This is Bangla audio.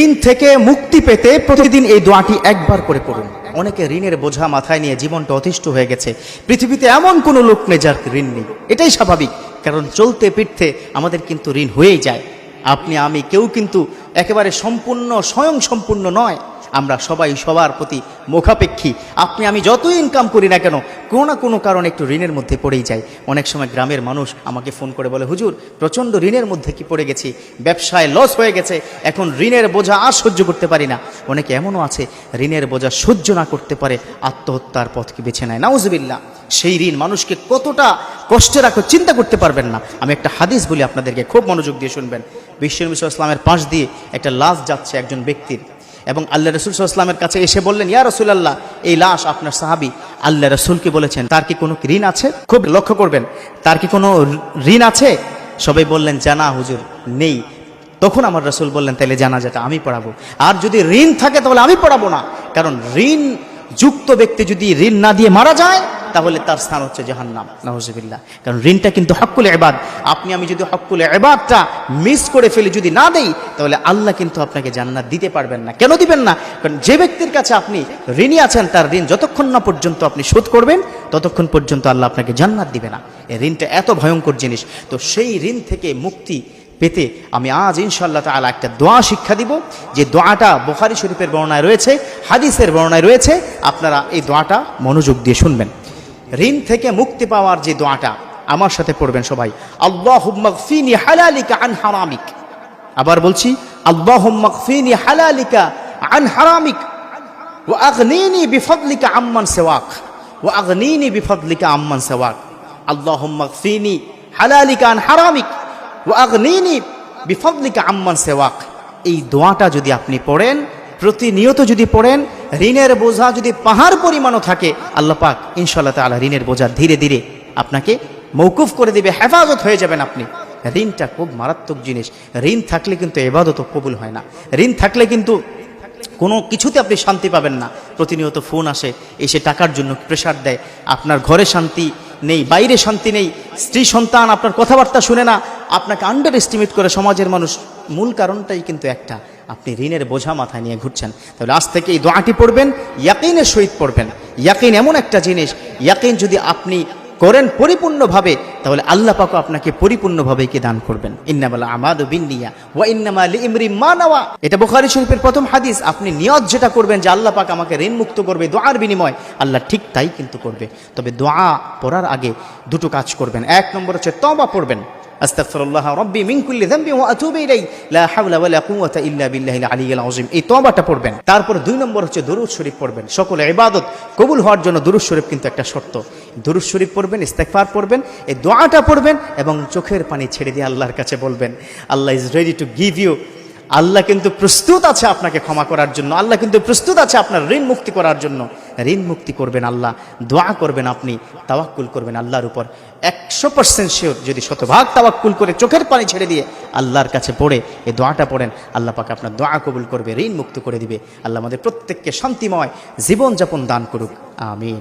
ঋণ থেকে মুক্তি পেতে প্রতিদিন এই দোয়াটি একবার করে পড়ুন। অনেকে ঋণের বোঝা মাথায় নিয়ে জীবনটা অতিষ্ঠ হয়ে গেছে। পৃথিবীতে এমন কোনো লোক নেই যার ঋণ নেই, এটাই স্বাভাবিক, কারণ চলতে ফিরতে আমাদের কিন্তু ঋণ হয়েই যায়। আপনি আমি কেউ কিন্তু একেবারে সম্পূর্ণ স্বয়ং সম্পূর্ণ নয়, আমরা সবাই সবার প্রতি মুখাপেক্ষী। আপনি আমি যতই ইনকাম করি না কেন, কোনো না কোনো কারণে একটু ঋণের মধ্যে পড়েই যায়। অনেক সময় গ্রামের মানুষ আমাকে ফোন করে বলে, হুজুর প্রচণ্ড ঋণের মধ্যে কি পড়ে গেছি, ব্যবসায় লস হয়ে গেছে, এখন ঋণের বোঝা আর সহ্য করতে পারি না। অনেকে এমনও আছে ঋণের বোঝা সহ্য না করতে পারে আত্মহত্যার পথকে বেছে নেয়। নাউজুবিল্লাহ। সেই ঋণ মানুষকে কতটা কষ্টে রাখো চিন্তা করতে পারবেন না। আমি একটা হাদিস বলি আপনাদেরকে, খুব মনোযোগ দিয়ে শুনবেন। বিশ্বনবী সাল্লাল্লাহু আলাইহি ওয়াসাল্লামের পাশ দিয়ে একটা লাশ যাচ্ছে একজন ব্যক্তির, এবং আল্লাহ রাসূল সাল্লাল্লাহু আলাইহি ওয়াসাল্লামের কাছে এসে বললেন, ইয়া রাসূলুল্লাহ, এই লাশ আপনার সাহাবী, আল্লাহ রাসূলকে বলেছেন তার কি কোনো ঋণ আছে? খুব লক্ষ্য করবেন, তার কি কোনো ঋণ আছে? সবাই বললেন জানা হুজুর নেই। তখন আমার রাসূল বললেন, তাহলে জানাজাটা আমি পড়াবো, আর যদি ঋণ থাকে তাহলে আমি পড়াবো না, কারণ ঋণ যুক্ত ব্যক্তি যদি ঋণ না দিয়ে মারা যায় তাহলে তার স্থান হচ্ছে জাহান্নাম। নাউজুবিল্লাহ। কারণ ঋণটা কিন্তু হক্কুল ইবাদ। আপনি আমি যদি হক্কুল ইবাদটা মিস করে ফেলি, যদি না দেই, তাহলে আল্লাহ কিন্তু আপনাকে জান্নাত দিতে পারবেন না। কেন দিবেন না? কারণ যে ব্যক্তির কাছে আপনি ঋণী আছেন, তার ঋণ যতক্ষণ না পর্যন্ত আপনি শোধ করবেন ততক্ষণ পর্যন্ত আল্লাহ আপনাকে জান্নাত দিবে না। এই ঋণটা এত ভয়ঙ্কর জিনিস। তো সেই ঋণ থেকে মুক্তি পেতে আমি আজ ইনশাআল্লাহ তাআলা একটা দোয়া শিক্ষা দিব, যে দোয়াটা বুখারী শরীফের বর্ণনায় রয়েছে, হাদিসের বর্ণনায় রয়েছে। আপনারা এই দোয়াটা মনোযোগ দিয়ে শুনবেন। ঋণ থেকে মুক্তি পাওয়ার যে দোয়াটা আমার সাথে পড়বেন সবাই। আল্লাহুম্মা গফিনি হালালিকা আন হারামিক। আবার বলছি, আল্লাহুম্মা গফিনি হালালিকা আন হারামিক ওয়া আগনিনি বিফদলিকা আম্মান সিওয়াক, ওয়া আগনিনি বিফদলিকা আম্মান সিওয়াক। আল্লাহুম্মা গফিনি হালালিকা আন হারামিক ওয়া আগনিনি বিফদলিকা আম্মান সিওয়াক। এই দোয়াটা যদি আপনি পড়েন, প্রতিনিয়ত যদি পড়েন, ঋণের বোঝা যদি পাহাড় পরিমাণও থাকে, আল্লাহ পাক ইনশাআল্লাহ তাআলা ঋণের বোঝা ধীরে ধীরে আপনাকে মওকুফ করে দিবে, হেফাজত হয়ে যাবেন আপনি। ঋণটা খুব মারাত্মক জিনিস। ঋণ থাকলে কিন্তু ইবাদতও কবুল হয় না। ঋণ থাকলে কিন্তু কোনো কিছুতে আপনি শান্তি পাবেন না। প্রতিনিয়ত ফোন আসে, এসে টাকার জন্য প্রেশার দেয়, আপনার ঘরে শান্তি নেই, বাইরে শান্তি নেই, স্ত্রী সন্তান আপনার কথাবার্তা শুনে না, আপনাকে আন্ডার এস্টিমেট করে সমাজের মানুষ। মূল কারণটাই কিন্তু একটা, আপনি ঋণের বোঝা মাথায় নিয়ে ঘুরছেন। তাহলে আজ থেকে এই দোয়াটি পড়বেন, ইয়াকিনের সহিত পড়বেন। ইয়াকিন এমন একটা জিনিস, ইয়াকিন যদি আপনি করেন পরিপূর্ণভাবে, তাহলে আল্লাহ পাক আপনাকে পরিপূর্ণভাবে কি দান করবেন। ইন্নামাল আমালু বিন্নিয়া ওয়া ইন্নামা লিইমরিন মা নাওয়া। এটা বুখারী শরীফের প্রথম হাদিস। আপনি নিয়ত যেটা করবেন যে আল্লাহ পাক আমাকে ঋণ মুক্ত করবে দোয়ার বিনিময়, আল্লাহ ঠিক তাই কিন্তু করবে। তবে দোয়া পড়ার আগে দুটো কাজ করবেন। এক নম্বর হচ্ছে তওবা পড়বেন, আস্তাগফিরুল্লাহ রাব্বি মিন কুল্লি যামবি ওয়া আতুবু ইলাইহি লা হাওলা ওয়ালা কুওয়াতা ইল্লা বিল্লাহিল আলিয়্যিল আযীম। এই তওবাটা পড়বেন। তারপর দুই নম্বর হচ্ছে দরুদ শরীফ পড়বেন। সকল ইবাদত কবুল হওয়ার জন্য দরুদ শরীফ কিন্তু একটা শর্ত। দরুদ শরীফ পড়বেন, ইস্তেগফার পড়বেন, এই দোয়াটা পড়বেন, এবং চোখের পানি ছেড়ে দিয়ে আল্লাহর কাছে বলবেন, আল্লাহ is ready to give you. আল্লাহ কিন্তু প্রস্তুত আছে আপনাকে ক্ষমা করার জন্য, আল্লাহ কিন্তু প্রস্তুত আছে আপনার ঋণ মুক্তি করার জন্য। ঋণ মুক্তি করবেন আল্লাহ, দোয়া করবেন, আপনি তাওয়াক্কুল করবেন আল্লাহর উপর। 100% শিওর, যদি শতভাগ তাওয়াক্কুল করে চোখের পানি ছেড়ে দিয়ে আল্লাহর কাছে পড়ে এই দোয়াটা পড়েন, আল্লাহ পাক আপনার দোয়া কবুল করবে, ঋণ মুক্ত করে দিবে। আল্লাহ আমাদের প্রত্যেককে শান্তিময় জীবনযাপন দান করুক, আমিন।